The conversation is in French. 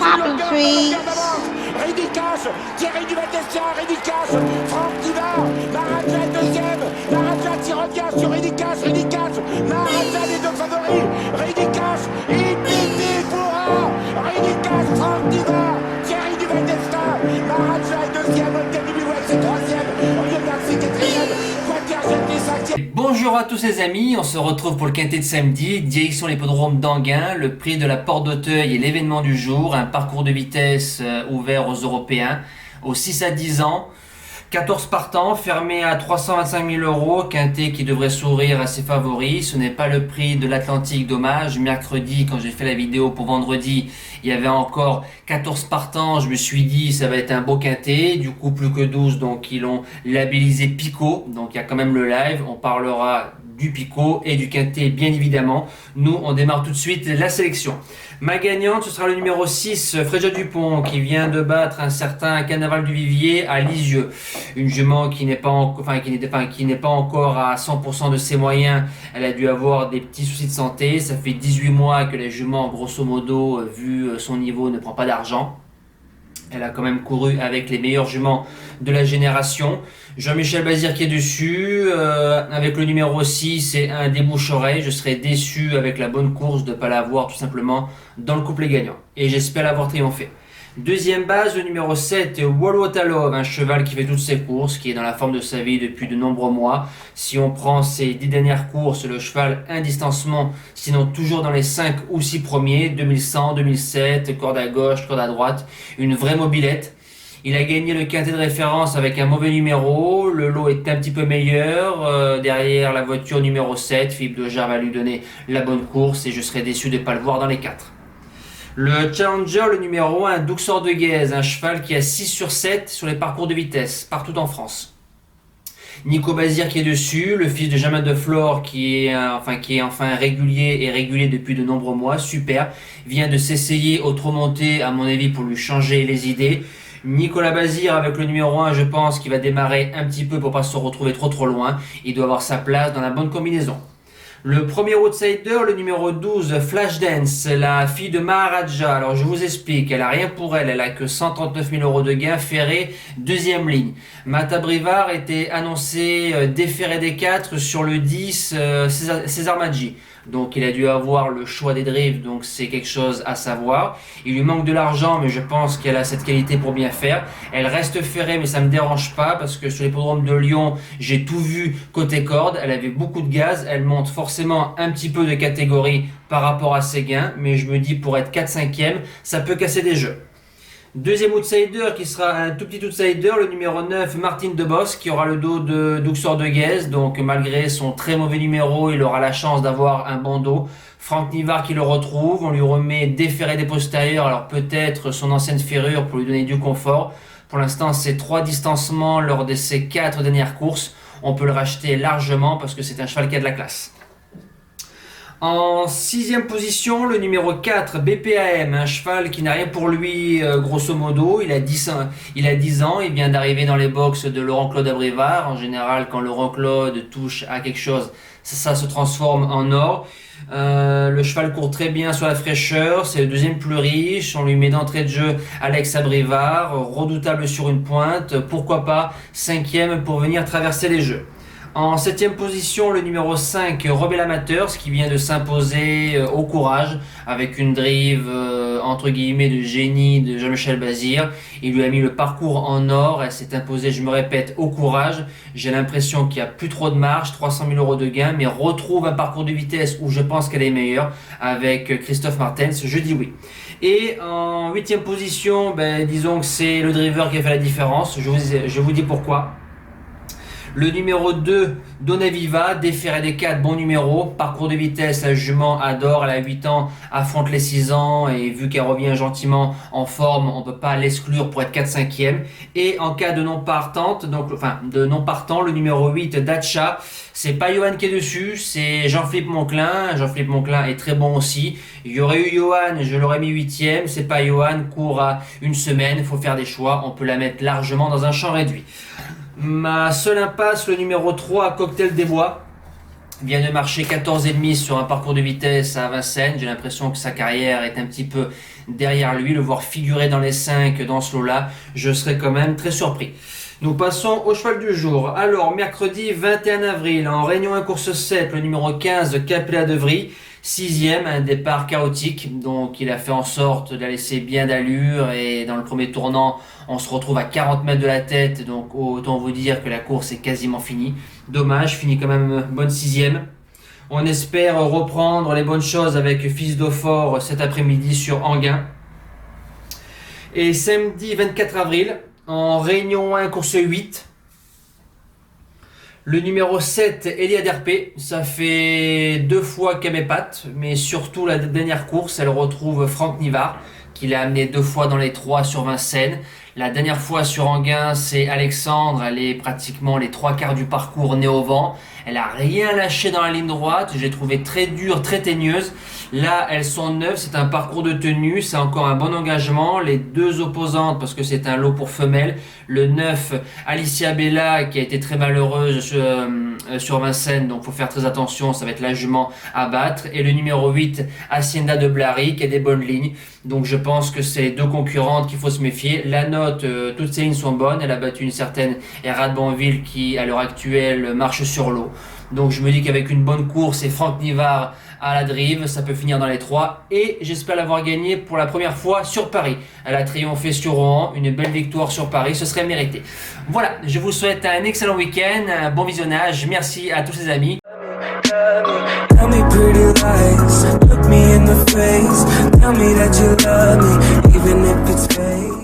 Poppy trees. Ridicache, Thierry Duval-Destia, Ridicache, Franck Diva, Maharaja deuxième, Maharaja qui revient sur Ridicache, Maharaja les deux favoris, Ridicache, Infinity Foura, Ridicache, Franck Diva, Thierry Duval-Destia, Maharaja est deuxième, Olga Bilouette c'est troisième, Olivier Garcia quatrième, Quater cinquième. Bonjour à tous les amis, on se retrouve pour le quintet de samedi, direction l'hippodrome d'Anguin, le prix de la Porte d'Auteuil est l'événement du jour, un parcours de vitesse ouvert aux Européens, aux 6 à 10 ans, 14 partants, fermé à 325 000 €, quintet qui devrait sourire à ses favoris. Ce n'est pas le prix de l'Atlantique, dommage. Mercredi, quand j'ai fait la vidéo pour vendredi, il y avait encore 14 partants. Je me suis dit, ça va être un beau quintet. Du coup, plus que 12, donc ils l'ont labellisé Picot. Donc il y a quand même le live. On parlera du Picot et du quintet, bien évidemment. Nous, on démarre tout de suite la sélection. Ma gagnante, ce sera le numéro 6, Fréja Dupont, qui vient de battre un certain Carnaval du Vivier à Lisieux. Une jument qui n'est pas encore à 100% de ses moyens. Elle a dû avoir des petits soucis de santé. Ça fait 18 mois que la jument, grosso modo, vu son niveau, ne prend pas d'argent. Elle a quand même couru avec les meilleurs juments de la génération. Jean-Michel Bazir qui est dessus, avec le numéro 6 c'est un débouche-oreille. Je serais déçu avec la bonne course de ne pas l'avoir tout simplement dans le couplet gagnant. Et j'espère l'avoir triomphé. Deuxième base, le numéro 7, Wolwotalov, un cheval qui fait toutes ses courses, qui est dans la forme de sa vie depuis de nombreux mois. Si on prend ses 10 dernières courses, le cheval indistancement, sinon toujours dans les 5 ou 6 premiers, 2100, 2007, corde à gauche, corde à droite, une vraie mobilette. Il a gagné le quintet de référence avec un mauvais numéro, le lot est un petit peu meilleur, derrière la voiture numéro 7, Philippe Dejar va lui donner la bonne course et je serais déçu de ne pas le voir dans les 4. Le Challenger, le numéro 1, Duxor de Guèze, un cheval qui a 6 sur 7 sur les parcours de vitesse, partout en France. Nico Bazir qui est dessus, le fils de Germain Deflore qui est enfin régulier et régulier depuis de nombreux mois, super, vient de s'essayer au trot monté à mon avis pour lui changer les idées. Nicolas Bazir avec le numéro 1, je pense qu'il va démarrer un petit peu pour pas se retrouver trop loin, il doit avoir sa place dans la bonne combinaison. Le premier outsider, le numéro 12, Flashdance, la fille de Maharaja. Alors je vous explique, elle a rien pour elle, elle a que 139 000 € de gain, ferré, deuxième ligne. Mata Brivard était annoncé déféré des 4 sur le 10, César Maggi. Donc il a dû avoir le choix des drives, donc c'est quelque chose à savoir. Il lui manque de l'argent, mais je pense qu'elle a cette qualité pour bien faire. Elle reste ferrée, mais ça me dérange pas, parce que sur l'hippodrome de Lyon, j'ai tout vu côté corde. Elle avait beaucoup de gaz, elle monte forcément un petit peu de catégorie par rapport à ses gains, mais je me dis pour être 4-5e, ça peut casser des jeux. Deuxième outsider qui sera un tout petit outsider, le numéro 9, Martine Debos, qui aura le dos de Duxor de Guèze. Donc malgré son très mauvais numéro, il aura la chance d'avoir un bon dos. Franck Nivard qui le retrouve, on lui remet déféré des postérieurs, alors peut-être son ancienne ferrure pour lui donner du confort. Pour l'instant, c'est 3 distancements lors de ses 4 dernières courses. On peut le racheter largement parce que c'est un cheval qui a de la classe. En 6e position, le numéro 4, BPAM, un cheval qui n'a rien pour lui, grosso modo. Il a 10 ans, il vient d'arriver dans les box de Laurent-Claude Abrivard. En général, quand Laurent-Claude touche à quelque chose, ça se transforme en or. Le cheval court très bien sur la fraîcheur, c'est le deuxième plus riche. On lui met d'entrée de jeu Alex Abrivard, redoutable sur une pointe. Pourquoi pas 5e pour venir traverser les jeux. En 7e position, le numéro 5, Rebel Amateurs, qui vient de s'imposer au courage avec une drive entre guillemets de génie de Jean-Michel Bazir. Il lui a mis le parcours en or, elle s'est imposée, je me répète, au courage. J'ai l'impression qu'il n'y a plus trop de marge, 300 000 € de gain, mais retrouve un parcours de vitesse où je pense qu'elle est meilleure avec Christophe Martens, je dis oui. Et en 8e position, disons que c'est le driver qui a fait la différence, je vous dis pourquoi. Le numéro 2, Donaviva, déféré des 4, bon numéro. Parcours de vitesse, la jument adore, elle a 8 ans, affronte les 6 ans et vu qu'elle revient gentiment en forme, on ne peut pas l'exclure pour être 4-5e. Et en cas de non partant, le numéro 8, Dacha, c'est pas Johan qui est dessus, c'est Jean-Philippe Monclin. Jean-Philippe Monclin est très bon aussi. Il y aurait eu Johan, je l'aurais mis 8e, c'est pas Johan, court à une semaine, il faut faire des choix, on peut la mettre largement dans un champ réduit. Ma seule impasse, le numéro 3, Cocktail des Bois. vient de marcher 14,5 sur un parcours de vitesse à Vincennes. J'ai l'impression que sa carrière est un petit peu derrière lui. Le voir figurer dans les 5 dans ce lot-là, je serais quand même très surpris. Nous passons au cheval du jour. Alors, mercredi 21 avril, en Réunion 1 course 7, le numéro 15, Capella de Vries, 6e, un départ chaotique. Donc, il a fait en sorte de la laisser bien d'allure. Et dans le premier tournant, on se retrouve à 40 mètres de la tête. Donc, autant vous dire que la course est quasiment finie. Dommage, finit quand même bonne 6e. On espère reprendre les bonnes choses avec Fils d'Eaufort cet après-midi sur Enghien. Et samedi 24 avril, en Réunion 1, course 8, le numéro 7, Elia Derpé, ça fait 2 fois qu'elle m'épate, mais surtout la dernière course, elle retrouve Franck Nivard, qui l'a amené 2 fois dans les 3 sur Vincennes. La dernière fois sur Enghien, c'est Alexandre, elle est pratiquement les 3/4 du parcours nez au vent. Elle a rien lâché dans la ligne droite, je l'ai trouvée très dure, très teigneuse. Là, elles sont 9, c'est un parcours de tenue, c'est encore un bon engagement. Les 2 opposantes, parce que c'est un lot pour femelles, le 9, Alicia Bella, qui a été très malheureuse sur Vincennes, donc faut faire très attention, ça va être la jument à battre. Et le numéro 8, Hacienda de Blary, qui a des bonnes lignes. Donc je pense que c'est 2 concurrentes qu'il faut se méfier. La note, toutes ces lignes sont bonnes. Elle a battu une certaine Errad Banville qui, à l'heure actuelle, marche sur l'eau. Donc je me dis qu'avec une bonne course et Franck Nivard à la drive, ça peut finir dans les 3. Et j'espère l'avoir gagné pour la première fois sur Paris. Elle a triomphé sur Rouen, une belle victoire sur Paris, ce serait mérité. Voilà, je vous souhaite un excellent week-end, un bon visionnage. Merci à tous les amis. Tell me pretty lies, look me in the face. Tell me that you love me, even if it's fake.